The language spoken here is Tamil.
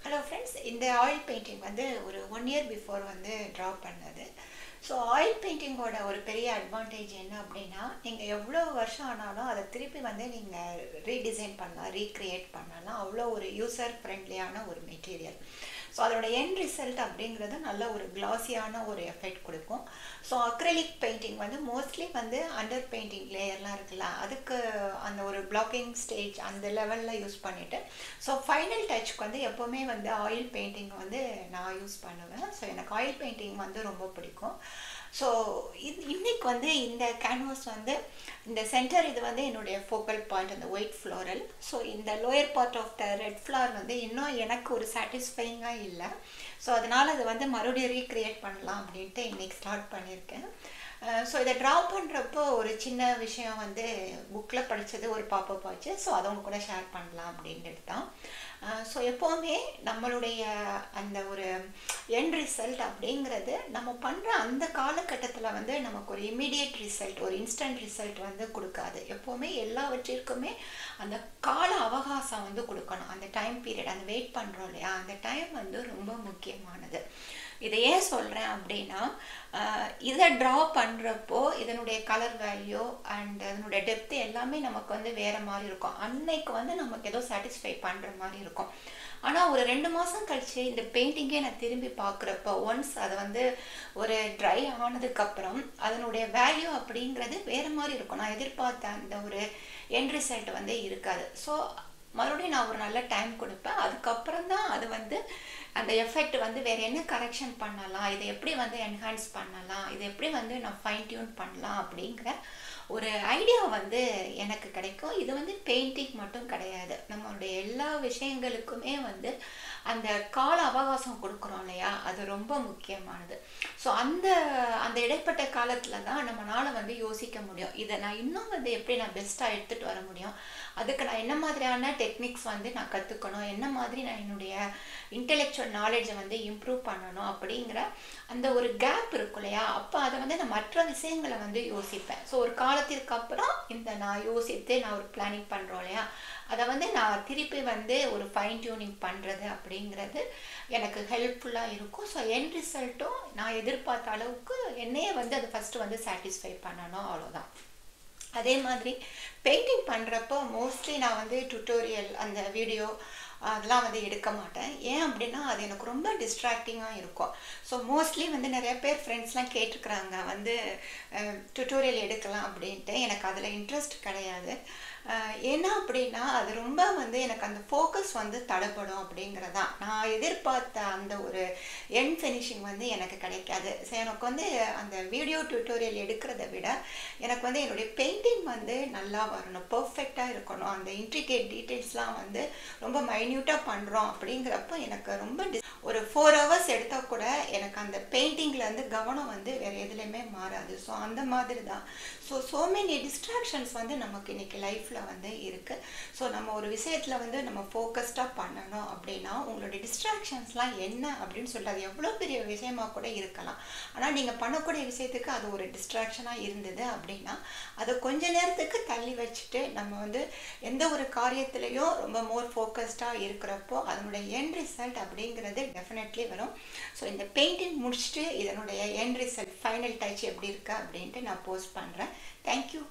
ஹலோ ஃப்ரெண்ட்ஸ், இந்த ஆயில் பெயிண்டிங் வந்து ஒரு 1 இயர் பிஃபோர் வந்து ட்ரா பண்ணது. ஸோ ஆயில் பெயிண்டிங்கோட ஒரு பெரிய அட்வான்டேஜ் என்ன அப்படின்னா, நீங்கள் எவ்வளோ வருஷம் ஆனாலும் அதை திருப்பி வந்து நீங்கள் ரீடிசைன் பண்ணலாம், ரீக்ரியேட் பண்ணலாம். அவ்வளோ ஒரு யூசர் ஃப்ரெண்ட்லியான ஒரு மெட்டீரியல். ஸோ அதோட எண்ட் ரிசல்ட் அப்படிங்கிறது நல்ல ஒரு கிளாஸியான ஒரு எஃபெக்ட் கொடுக்கும். ஸோ அக்ரிலிக் பெயிண்டிங் வந்து மோஸ்ட்லி வந்து அண்டர் பெயிண்டிங் லேயர்லாம் இருக்குல்ல, அதுக்கு அந்த ஒரு பிளாக்கிங் ஸ்டேஜ் அந்த லெவலில் யூஸ் பண்ணிவிட்டு, ஸோ ஃபைனல் டச்சுக்கு வந்து எப்போவுமே வந்து ஆயில் பெயிண்டிங் வந்து நான் யூஸ் பண்ணுவேன். ஸோ எனக்கு ஆயில் பெயிண்டிங் வந்து ரொம்ப பிடிக்கும். ஸோ இன்னைக்கு வந்து இந்த கேன்வாஸ் வந்து இந்த சென்டர் இது வந்து என்னுடைய ஃபோக்கல் பாயிண்ட், அந்த ஒயிட் ஃப்ளோரல். ஸோ இந்த lower part of the red flower வந்து இன்னும் எனக்கு ஒரு சாட்டிஸ்ஃபைங்காக இல்லை. ஸோ அதனால் அது வந்து மறுபடியும் ரீக்ரியேட் பண்ணலாம் அப்படின்ட்டு இன்றைக்கி ஸ்டார்ட் பண்ணியிருக்கேன். ஸோ இதை ட்ரா பண்ணுறப்போ ஒரு சின்ன விஷயம் வந்து புக்கில் படித்தது ஒரு பாப்பப் ஆச்சு. ஸோ அதை அவங்க கூட ஷேர் பண்ணலாம் அப்படின்ட்டு தான். ஸோ எப்போவுமே நம்மளுடைய அந்த ஒரு எண்ட் ரிசல்ட் அப்படிங்கிறது நம்ம பண்ணுற அந்த காலகட்டத்தில் வந்து நமக்கு ஒரு இமீடியட் ரிசல்ட், ஒரு இன்ஸ்டன்ட் ரிசல்ட் வந்து கொடுக்காது. எப்போவுமே எல்லாவற்றிற்குமே அந்த கால அவகாசம் வந்து கொடுக்கணும். அந்த டைம் பீரியட், அந்த வெயிட் பண்ணுறோம் இல்லையா, அந்த டைம் வந்து ரொம்ப முக்கியமானது. இதை ஏன் சொல்கிறேன் அப்படின்னா, இதை ட்ரா பண்ணுறப்போ இதனுடைய கலர் வேல்யூ அண்ட் அதனுடைய டெப்த்து எல்லாமே நமக்கு வந்து வேறு மாதிரி இருக்கும். அன்னைக்கு வந்து நமக்கு ஏதோ சாட்டிஸ்ஃபை பண்ணுற மாதிரி இருக்கும். ஆனால் ஒரு 2 மாதம் கழிச்சு இந்த பெயிண்டிங்கே நான் திரும்பி பார்க்குறப்போ, ஒன்ஸ் அதை வந்து ஒரு ட்ரை ஆனதுக்கப்புறம் அதனுடைய வேல்யூ அப்படிங்கிறது வேறு மாதிரி இருக்கும். நான் எதிர்பார்த்த அந்த ஒரு எண்ட் ரிசல்ட் வந்து இருக்காது. ஸோ மறுபடியும் நான் ஒரு நல்ல டைம் கொடுப்பேன். அதுக்கப்புறம் தான் அது வந்து அந்த எஃபெக்ட் வந்து வேறு என்ன கரெக்ஷன் பண்ணலாம், இதை எப்படி வந்து என்ஹான்ஸ் பண்ணலாம், இதை எப்படி வந்து நான் ஃபைன் டியூன் பண்ணலாம் அப்படிங்கிற ஒரு ஐடியா வந்து எனக்கு கிடைக்கும். இது வந்து பெயிண்டிங் மட்டும் கிடையாது, நம்மளுடைய எல்லா விஷயங்களுக்குமே வந்து அந்த கால அவகாசம் கொடுக்குறோம் இல்லையா, அது ரொம்ப முக்கியமானது. ஸோ அந்த அந்த இடைப்பட்ட காலத்தில் தான் நம்மளால் வந்து யோசிக்க முடியும், இதை நான் இன்னும் வந்து எப்படி நான் பெஸ்ட்டாக எடுத்துகிட்டு வர முடியும், அதுக்கு நான் என்ன மாதிரியான டெக்னிக்ஸ் வந்து நான் கற்றுக்கணும், என்ன மாதிரி நான் என்னுடைய இன்டெலெக்சுவல் நாலேஜை வந்து இம்ப்ரூவ் பண்ணணும் அப்படிங்கிற அந்த ஒரு கேப் இருக்கும் இல்லையா, அப்போ அதை வந்து நான் மற்ற விஷயங்களை வந்து யோசிப்பேன். ஸோ ஒரு காலத்திற்கு அப்புறம் இந்த நான் யோசித்து நான் ஒரு பிளானிங் பண்ணுறோம் இல்லையா, அதை வந்து நான் திருப்பி வந்து ஒரு ஃபைன் டியூனிங் பண்ணுறது அப்படிங்கிறது எனக்கு ஹெல்ப்ஃபுல்லாக இருக்கும். ஸோ எண்ட் ரிசல்ட்டும் நான் எதிர்பார்த்த அளவுக்கு என்னையே வந்து அதை ஃபஸ்ட்டு வந்து சாட்டிஸ்ஃபை பண்ணணும், அவ்வளோதான். அதே மாதிரி பெயிண்டிங் பண்ணுறப்போ மோஸ்ட்லி நான் வந்து டுட்டோரியல் அந்த வீடியோ அதெல்லாம் வந்து எடுக்க மாட்டேன். ஏன் அப்படின்னா அது எனக்கு ரொம்ப டிஸ்ட்ராக்டிங்காக இருக்கும். ஸோ மோஸ்ட்லி வந்து நிறைய பேர் ஃப்ரெண்ட்ஸ்லாம் கேட்டிருக்குறாங்க வந்து டுட்டோரியல் எடுக்கலாம் அப்படின்ட்டு. எனக்கு அதில் இன்ட்ரெஸ்ட் கிடையாது. ஏன்னா அப்படின்னா அது ரொம்ப வந்து எனக்கு அந்த ஃபோக்கஸ் வந்து தடைப்படும் அப்படிங்கிறதான். நான் எதிர்பார்த்த அந்த ஒரு எண்ட் ஃபினிஷிங் வந்து எனக்கு கிடைக்காது. ஸோ எனக்கு வந்து அந்த வீடியோ டுட்டோரியல் எடுக்கிறத விட எனக்கு வந்து என்னுடைய பெயிண்டிங் வந்து நல்லா வரணும், பர்ஃபெக்டாக இருக்கணும். அந்த இன்ட்ரிகேட் டீட்டெயில்ஸ்லாம் வந்து ரொம்ப மைன்யூட்டாக பண்ணுறோம் அப்படிங்கிறப்போ எனக்கு ரொம்ப ஒரு 4 ஹவர்ஸ் எடுத்தால் கூட எனக்கு அந்த பெயிண்டிங்லேருந்து கவனம் வந்து வேறு எதுலேயுமே மாறாது. ஸோ அந்த மாதிரி தான். ஸோ மெனி டிஸ்ட்ராக்ஷன்ஸ் வந்து நமக்கு இன்றைக்கி லைஃப்பில் வந்து இருக்குது. ஸோ நம்ம ஒரு விஷயத்தில் வந்து நம்ம ஃபோக்கஸ்டாக பண்ணணும் அப்படின்னா உங்களுடைய டிஸ்ட்ராக்ஷன்ஸ்லாம் என்ன அப்படின்னு சொல்லிட்டு அது எவ்வளோ பெரிய விஷயமாக கூட இருக்கலாம். ஆனால் நீங்கள் பண்ணக்கூடிய விஷயத்துக்கு அது ஒரு டிஸ்ட்ராக்ஷனாக இருந்தது அப்படின்னா அதை கொஞ்ச நேரத்துக்கு தள்ளி வச்சுட்டு நம்ம வந்து எந்த ஒரு காரியத்திலையும் ரொம்ப மோர் ஃபோக்கஸ்டாக இருக்கிறப்போ அதனுடைய எண்ட் ரிசல்ட் அப்படிங்கிறது டெஃபினெட்லி வரும். ஸோ இந்த பெயிண்டிங் முடிச்சுட்டு இதனுடைய எண்ட் ரிசல்ட் ஃபைனல் டச் எப்படி இருக்கு அப்படின்ட்டு நான் போஸ்ட் பண்ணுறேன். தேங்க்யூ.